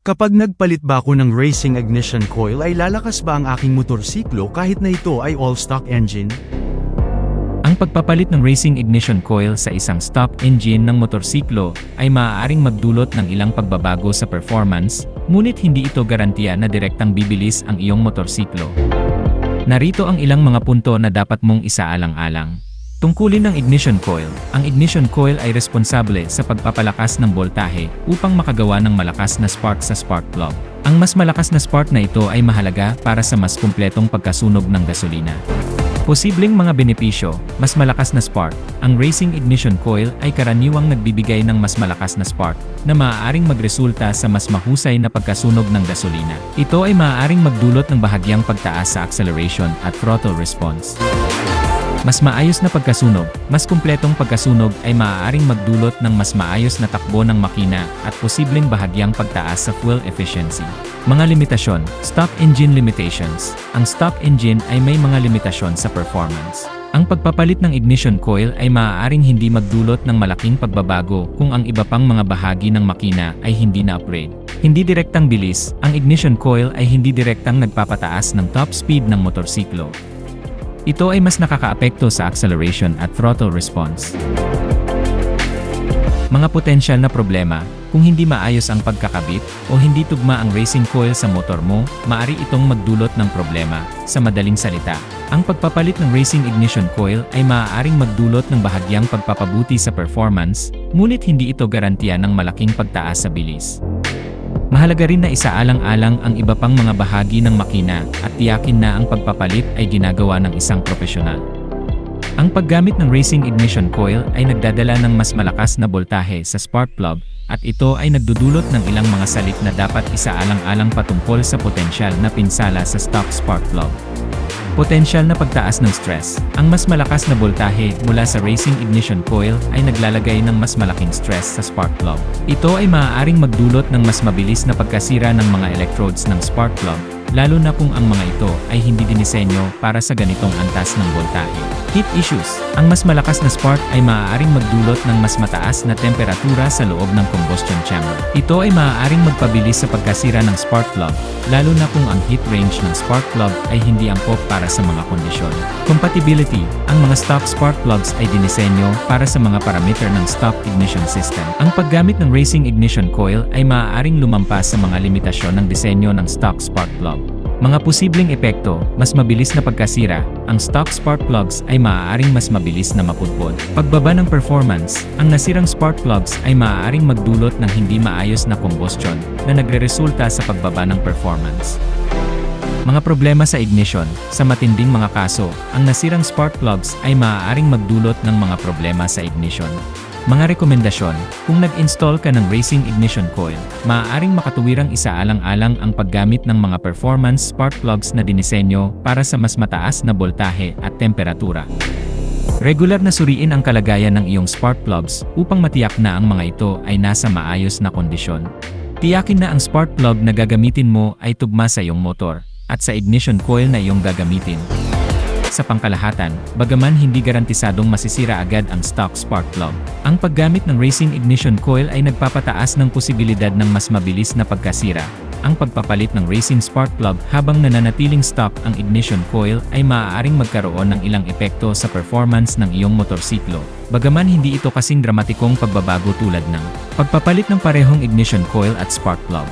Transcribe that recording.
Kapag nagpalit ba ako ng racing ignition coil ay lalakas ba ang aking motorsiklo kahit na ito ay all-stock engine? Ang pagpapalit ng racing ignition coil sa isang stock engine ng motorsiklo ay maaaring magdulot ng ilang pagbabago sa performance, ngunit hindi ito garantiya na direktang bibilis ang iyong motorsiklo. Narito ang ilang mga punto na dapat mong isaalang-alang. Tungkulin ng ignition coil. Ang ignition coil ay responsable sa pagpapalakas ng boltahe upang makagawa ng malakas na spark sa spark plug. Ang mas malakas na spark na ito ay mahalaga para sa mas kumpletong pagkasunog ng gasolina. Posibleng mga benepisyo, mas malakas na spark. Ang racing ignition coil ay karaniwang nagbibigay ng mas malakas na spark na maaaring magresulta sa mas mahusay na pagkasunog ng gasolina. Ito ay maaaring magdulot ng bahagyang pagtaas sa acceleration at throttle response. Mas maayos na pagkasunog, mas kumpletong pagkasunog ay maaaring magdulot ng mas maayos na takbo ng makina at posibleng bahagyang pagtaas sa fuel efficiency. Mga limitasyon, stock engine limitations. Ang stock engine ay may mga limitasyon sa performance. Ang pagpapalit ng ignition coil ay maaaring hindi magdulot ng malaking pagbabago kung ang iba pang mga bahagi ng makina ay hindi na-upgrade. Hindi direktang bilis, ang ignition coil ay hindi direktang nagpapataas ng top speed ng motorsiklo. Ito ay mas nakakaapekto sa acceleration at throttle response. Mga potensyal na problema, kung hindi maayos ang pagkakabit o hindi tugma ang racing coil sa motor mo, maaari itong magdulot ng problema. Sa madaling salita, ang pagpapalit ng racing ignition coil ay maaaring magdulot ng bahagyang pagpapabuti sa performance, ngunit hindi ito garantiya ng malaking pagtaas sa bilis. Mahalaga rin na isaalang-alang ang iba pang mga bahagi ng makina at tiyakin na ang pagpapalit ay ginagawa ng isang profesional. Ang paggamit ng racing ignition coil ay nagdadala ng mas malakas na boltahe sa spark plug at ito ay nagdudulot ng ilang mga salit na dapat isaalang-alang patungkol sa potensyal na pinsala sa stock spark plug. Potensyal na pagtaas ng stress. Ang mas malakas na boltahe mula sa racing ignition coil ay naglalagay ng mas malaking stress sa spark plug. Ito ay maaaring magdulot ng mas mabilis na pagkasira ng mga electrodes ng spark plug, lalo na kung ang mga ito ay hindi dinisenyo para sa ganitong antas ng boltahe. Heat issues. Ang mas malakas na spark ay maaaring magdulot ng mas mataas na temperatura sa loob ng combustion chamber. Ito ay maaaring magpabilis sa pagkasira ng spark plug, lalo na kung ang heat range ng spark plug ay hindi angkop para sa mga kondisyon. Compatibility. Ang mga stock spark plugs ay dinisenyo para sa mga parameter ng stock ignition system. Ang paggamit ng racing ignition coil ay maaaring lumampas sa mga limitasyon ng disenyo ng stock spark plug. Mga posibleng epekto, mas mabilis na pagkasira, ang stock spark plugs ay maaaring mas mabilis na mapudpod. Pagbaba ng performance, ang nasirang spark plugs ay maaaring magdulot ng hindi maayos na combustion na nagreresulta sa pagbaba ng performance. Mga problema sa ignition, sa matinding mga kaso, ang nasirang spark plugs ay maaaring magdulot ng mga problema sa ignition. Mga rekomendasyon, kung nag-install ka ng racing ignition coil, maaaring makatuwirang isaalang-alang ang paggamit ng mga performance spark plugs na dinisenyo para sa mas mataas na boltahe at temperatura. Regular na suriin ang kalagayan ng iyong spark plugs upang matiyak na ang mga ito ay nasa maayos na kondisyon. Tiyakin na ang spark plug na gagamitin mo ay tugma sa iyong motor at sa ignition coil na iyong gagamitin. Sa pangkalahatan, bagaman hindi garantisadong masisira agad ang stock spark plug, ang paggamit ng racing ignition coil ay nagpapataas ng posibilidad ng mas mabilis na pagkasira. Ang pagpapalit ng racing spark plug habang nananatiling stock ang ignition coil ay maaaring magkaroon ng ilang epekto sa performance ng iyong motorsiklo, bagaman hindi ito kasing dramatikong pagbabago tulad ng pagpapalit ng parehong ignition coil at spark plug.